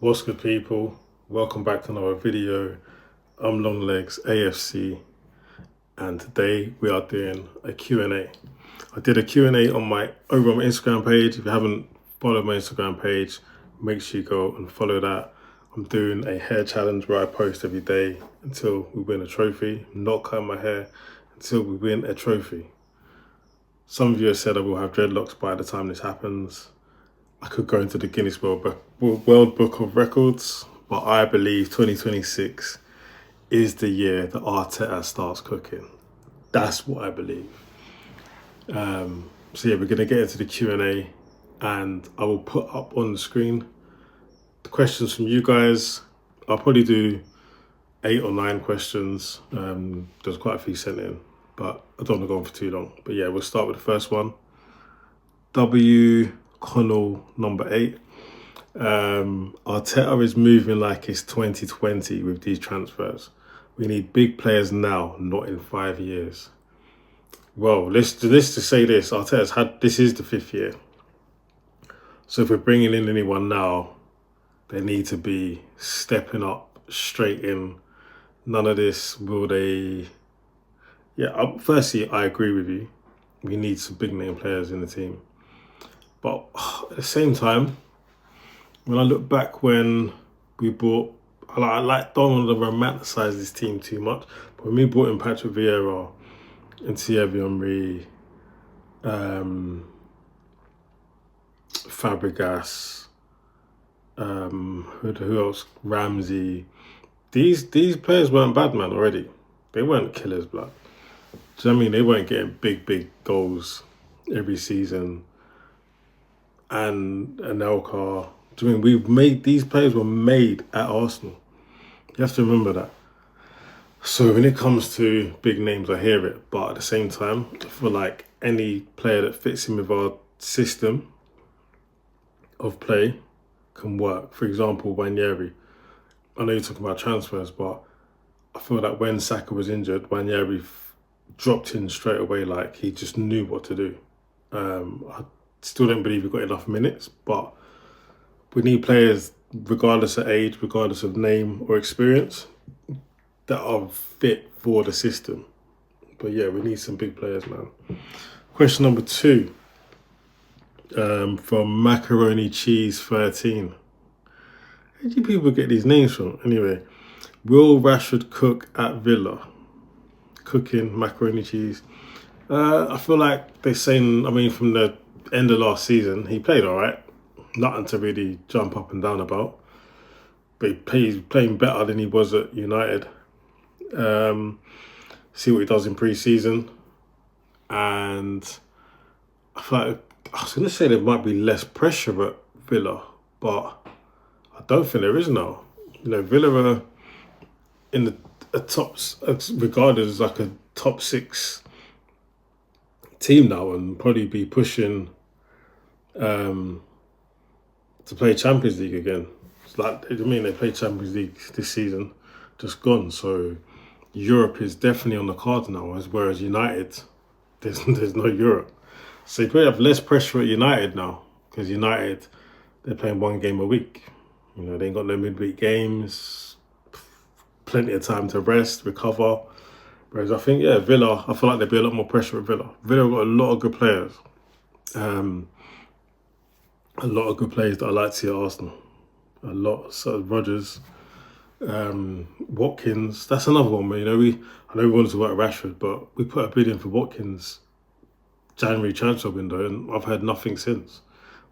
What's good, people? Welcome back to another video. I'm Long Legz AFC, and today we are doing a Q&A. I did a Q&A on my Instagram page. If you haven't followed my Instagram page, make sure you go and follow that. I'm doing a hair challenge where I post every day until we win a trophy. I'm not cutting my hair until we win a trophy. Some of you have said I will have dreadlocks by the time this happens. I could go into the Guinness World Book of Records, but I believe 2026 is the year that Arteta starts cooking. That's what I believe. So yeah, we're gonna get into the Q&A, and I will put up on the screen the questions from you guys. I'll probably do 8 or 9 questions. There's quite a few sent in, but I don't want to go on for too long. But yeah, we'll start with the first one. Connell number 8. Arteta is moving like it's 2020 with these transfers. We need big players now, not in 5 years. Well, let's just say this. This is the 5th year. So if we're bringing in anyone now, they need to be stepping up straight in. None of this, will they? Yeah, firstly, I agree with you. We need some big name players in the team. But at the same time, when I look back when we bought, don't want to romanticize this team too much, but when we brought in Patrick Vieira and Thierry Henry, Fabregas, who else? Ramsey. These players weren't bad, man, already. They weren't killers, blood. Do you know what I mean? They weren't getting big goals every season. And Anelka. Do you mean these players were made at Arsenal? You have to remember that. So when it comes to big names, I hear it, but at the same time, I feel like any player that fits in with our system of play can work. For example, Wanyeri. I know you're talking about transfers, but I feel like when Saka was injured, Wanyeri dropped in straight away, like he just knew what to do. I still don't believe he got enough minutes, but we need players, regardless of age, regardless of name or experience, that are fit for the system. But yeah, we need some big players, man. Question number 2, from Macaroni Cheese 13. Where do people get these names from? Anyway, will Rashford cook at Villa? Cooking, macaroni cheese. I feel like they're saying, from the end of last season, he played all right. Nothing to really jump up and down about. But he's playing better than he was at United. See what he does in pre-season. And I feel like, I was going to say there might be less pressure at Villa, but I don't think there is now. Villa are in the tops, regarded as like a top 6 team now, and probably be pushing to play Champions League again. It's like, they played Champions League this season, just gone. So Europe is definitely on the cards now, whereas United, there's no Europe. So you probably have less pressure at United now, because United, they're playing 1 game a week. They ain't got no midweek games, plenty of time to rest, recover. Whereas I think, Villa, I feel like there'd be a lot more pressure at Villa. Villa got a lot of good players. A lot of good players that I like to see at Arsenal. A lot. So Rodgers, Watkins. That's another one where, I know we wanted to work Rashford, but we put a bid in for Watkins January transfer window, and I've had nothing since.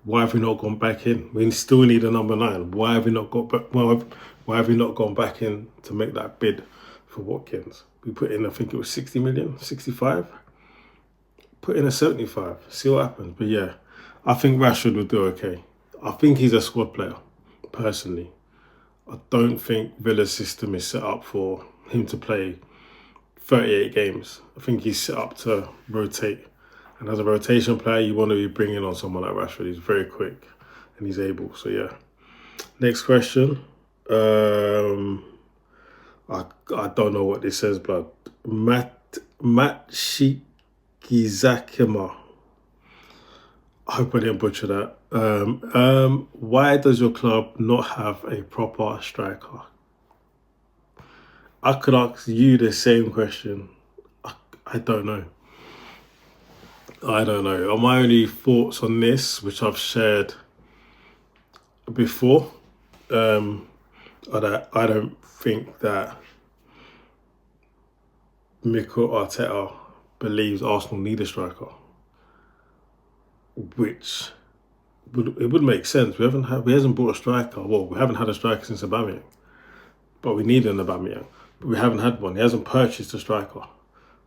Why have we not gone back in? We still need a number 9. Why have we not got back? Why have we not gone back in to make that bid for Watkins? We put in, I think it was 60 million, 65. Put in a 75. See what happens. But yeah, I think Rashford will do okay. I think he's a squad player, personally. I don't think Villa's system is set up for him to play 38 games. I think he's set up to rotate. And as a rotation player, you want to be bringing on someone like Rashford. He's very quick and he's able. So yeah. Next question. I don't know what this says, blood. Matt Shikizakima. I hope I didn't butcher that. Why does your club not have a proper striker? I could ask you the same question. I don't know. I don't know. My only thoughts on this, which I've shared before, are that I don't think that Mikel Arteta believes Arsenal need a striker, which it would make sense. We hasn't bought a striker. Well, we haven't had a striker since Aubameyang, but we need an Aubameyang. But we haven't had one. He hasn't purchased a striker,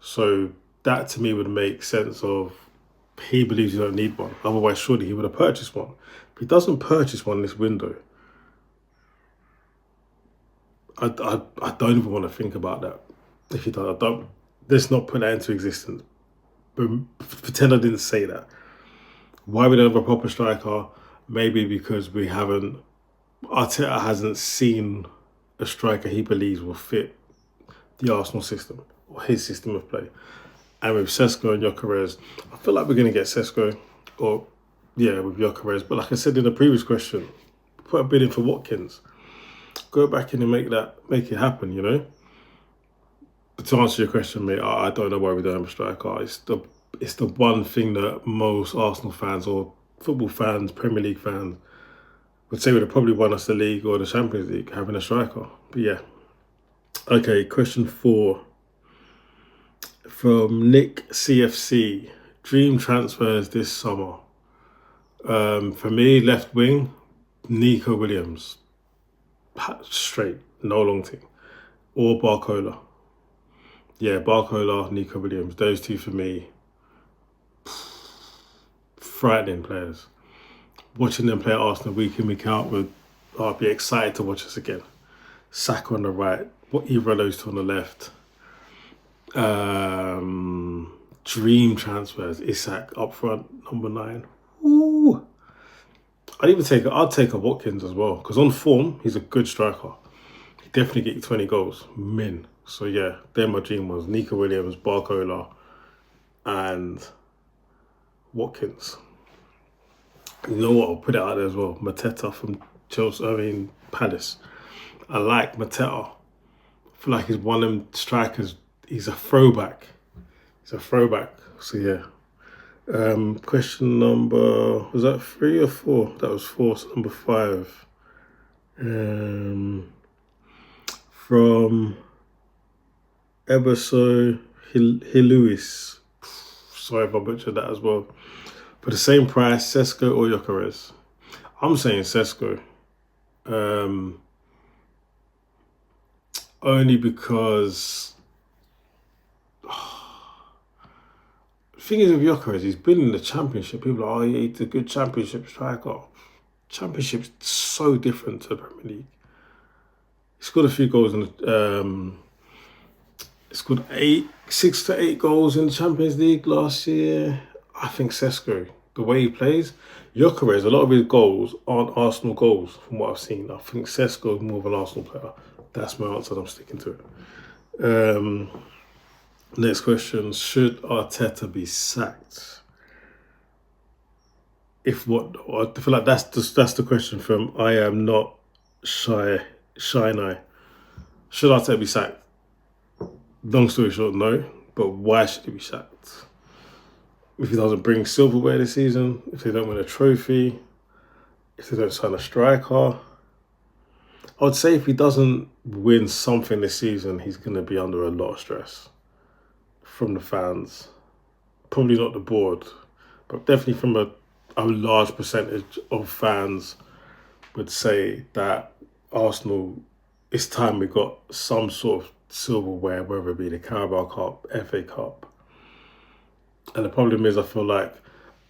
so that to me would make sense. Of he believes you don't need one. Otherwise, surely he would have purchased one. If he doesn't purchase one this window, I don't even want to think about that. If he does, I don't. Let's not put that into existence. But pretend I didn't say that. Why we don't have a proper striker? Maybe because we haven't. Arteta hasn't seen a striker he believes will fit the Arsenal system or his system of play. And with Sesko and Gyökeres, I feel like we're going to get Sesko, or with Gyökeres. But like I said in the previous question, put a bid in for Watkins. Go back in and make it happen, you know. But to answer your question, mate, I don't know why we don't have a striker. It's the one thing that most Arsenal fans or football fans, Premier League fans, would say would have probably won us the league or the Champions League, having a striker. But yeah. Okay, question 4. From Nick CFC. Dream transfers this summer. For me, left wing, Nico Williams. Straight, no long thing. Or Barcola. Yeah, Barcola, Nico Williams. Those two for me. Frightening players. Watching them play at Arsenal week in, week out, I'd be excited to watch us again. Saka on the right. Either of those two on the left. Dream transfers. Isak up front, number 9. Ooh. I'd take a Watkins as well, because on form, he's a good striker. He definitely get you 20 goals, min. So yeah, they're my dream ones. Nico Williams, Barcola, and Watkins. You know what? I'll put it out there as well. Mateta from Palace. I like Mateta. I feel like he's one of them strikers. He's a throwback. So yeah. Question number, was that 3 or 4? That was 4, so number 5. From Eberso Hiluis. Sorry if I butchered that as well. For the same price, Sesko or Gyökeres? I'm saying Sesko. Only because the thing is with Gyökeres, he's been in the Championship. People are like, he's a good Championship striker. Championship's so different to the Premier League. He scored a few goals in the. He scored 6 to 8 goals in the Champions League last year. I think Sesko, the way he plays, Gyökeres, a lot of his goals aren't Arsenal goals from what I've seen. I think Sesko is more of an Arsenal player. That's my answer. I'm sticking to it. Next question: should Arteta be sacked? If what? I feel like that's the question from I am not shy now. Should Arteta be sacked? Long story short, no. But why should he be sacked? If he doesn't bring silverware this season, if they don't win a trophy, if they don't sign a striker, I would say if he doesn't win something this season, he's going to be under a lot of stress from the fans. Probably not the board, but definitely from a large percentage of fans would say that Arsenal, it's time we got some sort of silverware, whether it be the Carabao Cup, FA Cup. And the problem is, I feel like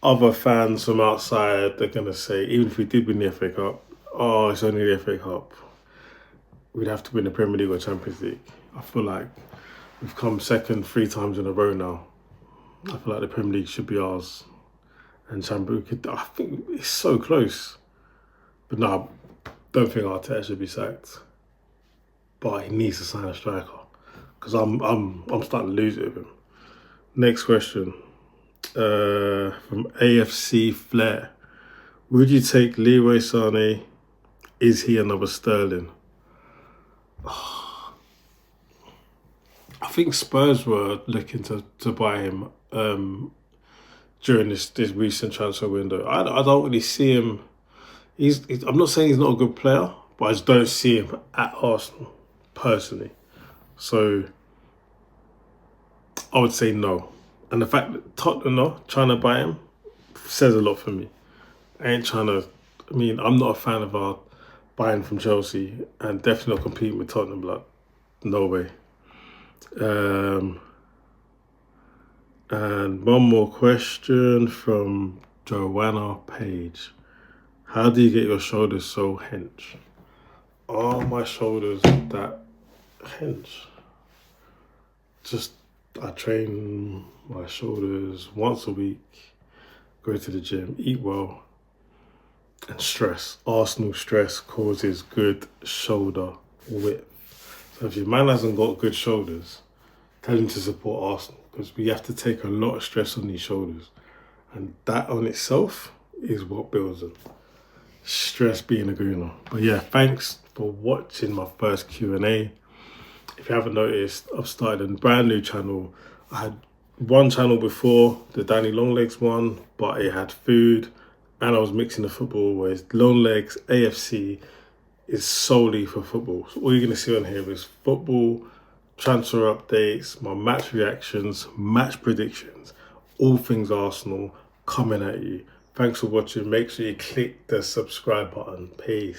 other fans from outside, they're going to say, even if we did win the FA Cup, oh, it's only the FA Cup. We'd have to win the Premier League or Champions League. I feel like we've come second 3 times in a row now. I feel like the Premier League should be ours. And Champions League, I think it's so close. But no, I don't think Arteta should be sacked. But he needs to sign a striker. Because I'm starting to lose it with him. Next question. From AFC Flair. Would you take Leroy Sané? Is he another Sterling? I think Spurs were looking to buy him during this recent transfer window. I don't really see him. I'm not saying he's not a good player, but I just don't see him at Arsenal personally. So I would say no. And the fact that Tottenham are trying to buy him says a lot for me. I ain't trying to. I mean, I'm not a fan of our buying from Chelsea and definitely not competing with Tottenham. Like, no way. And one more question from Joanna Page. How do you get your shoulders so hench? Are my shoulders that hench? Just, I train my shoulders once a week, go to the gym, eat well, and stress. Arsenal stress causes good shoulder width. So if your man hasn't got good shoulders, tell him to support Arsenal, because we have to take a lot of stress on these shoulders. And that on itself is what builds them. Stress being a gooner. But yeah, thanks for watching my first Q&A. If you haven't noticed, I've started a brand new channel. I had one channel before, the Long Legz one, but it had food and I was mixing the football, whereas Long Legz AFC is solely for football. So all you're going to see on here is football, transfer updates, my match reactions, match predictions, all things Arsenal coming at you. Thanks for watching. Make sure you click the subscribe button. Peace.